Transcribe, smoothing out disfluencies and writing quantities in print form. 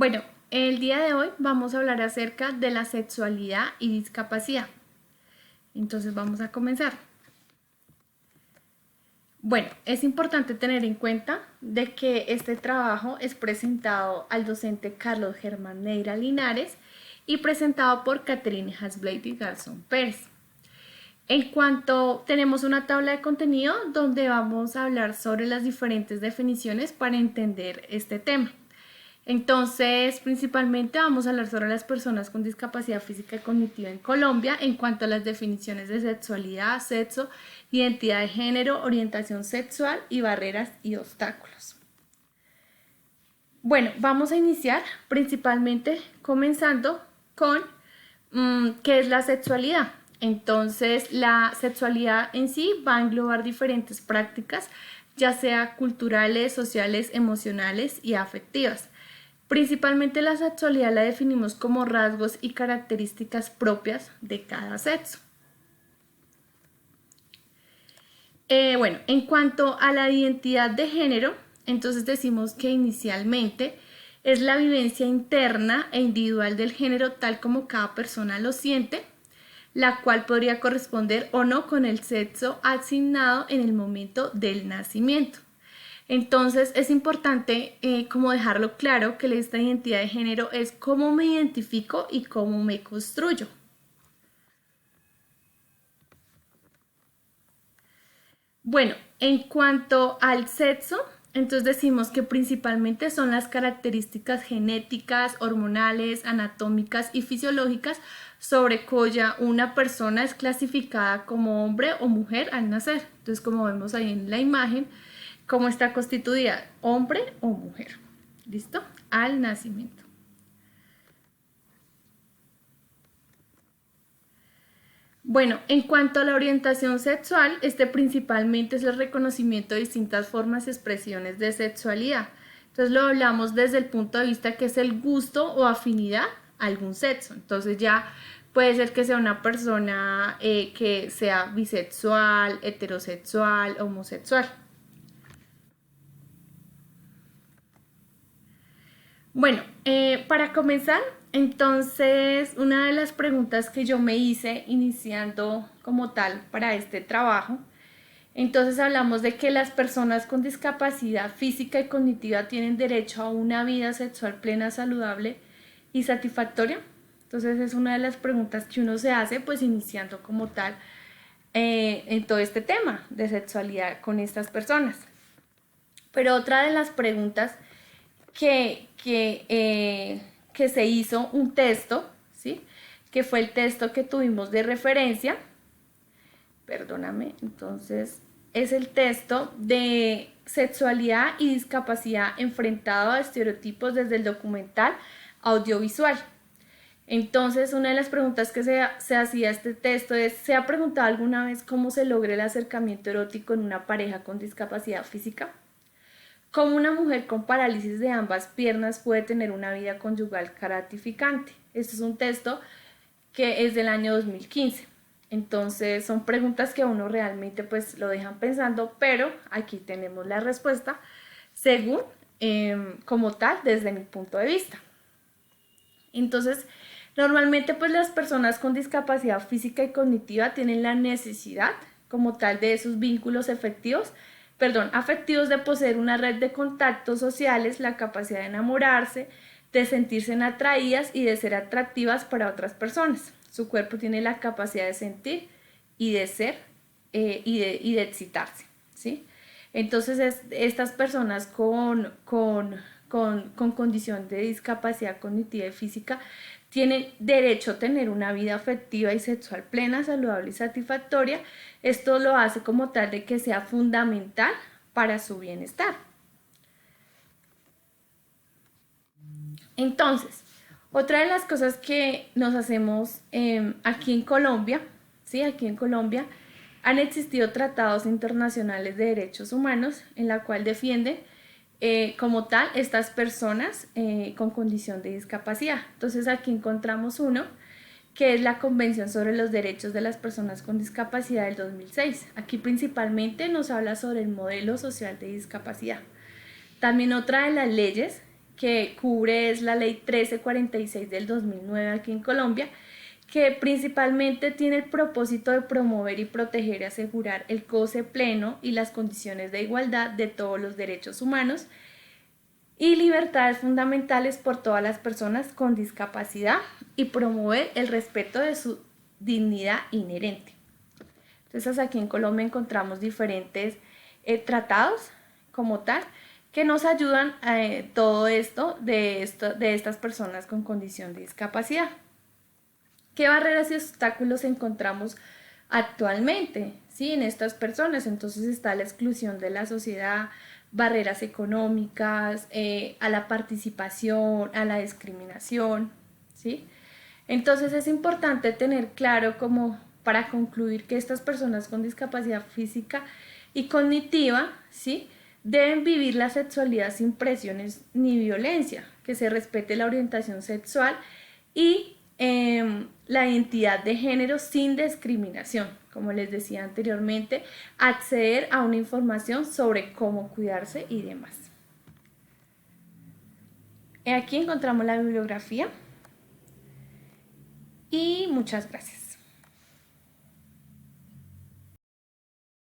Bueno, el día de hoy vamos a hablar acerca de la sexualidad y discapacidad. Entonces vamos a comenzar. Bueno, es importante tener en cuenta de que este trabajo es presentado al docente Carlos Germán Neira Linares y presentado por Catherine Hasblade y Garzón Pérez. En cuanto tenemos una tabla de contenido donde vamos a hablar sobre las diferentes definiciones para entender este tema. Entonces, principalmente vamos a hablar sobre las personas con discapacidad física y cognitiva en Colombia en cuanto a las definiciones de sexualidad, sexo, identidad de género, orientación sexual y barreras y obstáculos. Bueno, vamos a iniciar principalmente comenzando con qué es la sexualidad. Entonces, la sexualidad en sí va a englobar diferentes prácticas, ya sea culturales, sociales, emocionales y afectivas. Principalmente la sexualidad la definimos como rasgos y características propias de cada sexo. Bueno, en cuanto a la identidad de género, entonces decimos que inicialmente es la vivencia interna e individual del género tal como cada persona lo siente, la cual podría corresponder o no con el sexo asignado en el momento del nacimiento. Entonces es importante como dejarlo claro que esta identidad de género es cómo me identifico y cómo me construyo. Bueno, en cuanto al sexo, entonces decimos que principalmente son las características genéticas, hormonales, anatómicas y fisiológicas sobre cuya una persona es clasificada como hombre o mujer al nacer. Entonces, como vemos ahí en la imagen, cómo está constituida, hombre o mujer. ¿Listo? Al nacimiento. Bueno, en cuanto a la orientación sexual, este principalmente es el reconocimiento de distintas formas y expresiones de sexualidad. Entonces lo hablamos desde el punto de vista que es el gusto o afinidad a algún sexo. Entonces ya puede ser que sea una persona que sea bisexual, heterosexual, homosexual. Bueno, para comenzar, entonces una de las preguntas que yo me hice iniciando como tal para este trabajo, entonces hablamos de que las personas con discapacidad física y cognitiva tienen derecho a una vida sexual plena, saludable y satisfactoria. Entonces es una de las preguntas que uno se hace pues iniciando como tal en todo este tema de sexualidad con estas personas. Pero otra de las preguntas que se hizo un texto, ¿sí? Que fue el texto que tuvimos de referencia, perdóname, entonces es el texto de sexualidad y discapacidad enfrentado a estereotipos desde el documental audiovisual. Entonces, una de las preguntas que se hacía este texto es, ¿se ha preguntado alguna vez cómo se logra el acercamiento erótico en una pareja con discapacidad física? ¿Cómo una mujer con parálisis de ambas piernas puede tener una vida conyugal gratificante? Este es un texto que es del año 2015. Entonces son preguntas que a uno realmente pues lo dejan pensando, pero aquí tenemos la respuesta según como tal desde mi punto de vista. Entonces normalmente pues las personas con discapacidad física y cognitiva tienen la necesidad como tal de esos vínculos afectivos de poseer una red de contactos sociales, la capacidad de enamorarse, de sentirse atraídas y de ser atractivas para otras personas. Su cuerpo tiene la capacidad de sentir y de ser y de excitarse, ¿sí? Entonces estas personas con condición de discapacidad cognitiva y física tienen derecho a tener una vida afectiva y sexual plena, saludable y satisfactoria. Esto lo hace como tal de que sea fundamental para su bienestar. Entonces, otra de las cosas que nos hacemos aquí en Colombia, ¿sí? Aquí en Colombia han existido tratados internacionales de derechos humanos en la cual defienden como tal estas personas con condición de discapacidad. Entonces aquí encontramos uno que es la Convención sobre los Derechos de las Personas con Discapacidad del 2006. Aquí principalmente nos habla sobre el modelo social de discapacidad. También otra de las leyes que cubre es la ley 1346 del 2009 aquí en Colombia, que principalmente tiene el propósito de promover y proteger y asegurar el goce pleno y las condiciones de igualdad de todos los derechos humanos y libertades fundamentales por todas las personas con discapacidad y promover el respeto de su dignidad inherente. Entonces aquí en Colombia encontramos diferentes tratados como tal que nos ayudan a todo esto de estas personas con condición de discapacidad. ¿Qué barreras y obstáculos encontramos actualmente, ¿sí? En estas personas? Entonces está la exclusión de la sociedad, barreras económicas, a la participación, a la discriminación, ¿sí? Entonces es importante tener claro como para concluir que estas personas con discapacidad física y cognitiva, ¿sí? Deben vivir la sexualidad sin presiones ni violencia, que se respete la orientación sexual y la identidad de género sin discriminación, como les decía anteriormente, acceder a una información sobre cómo cuidarse y demás. Aquí encontramos la bibliografía y muchas gracias.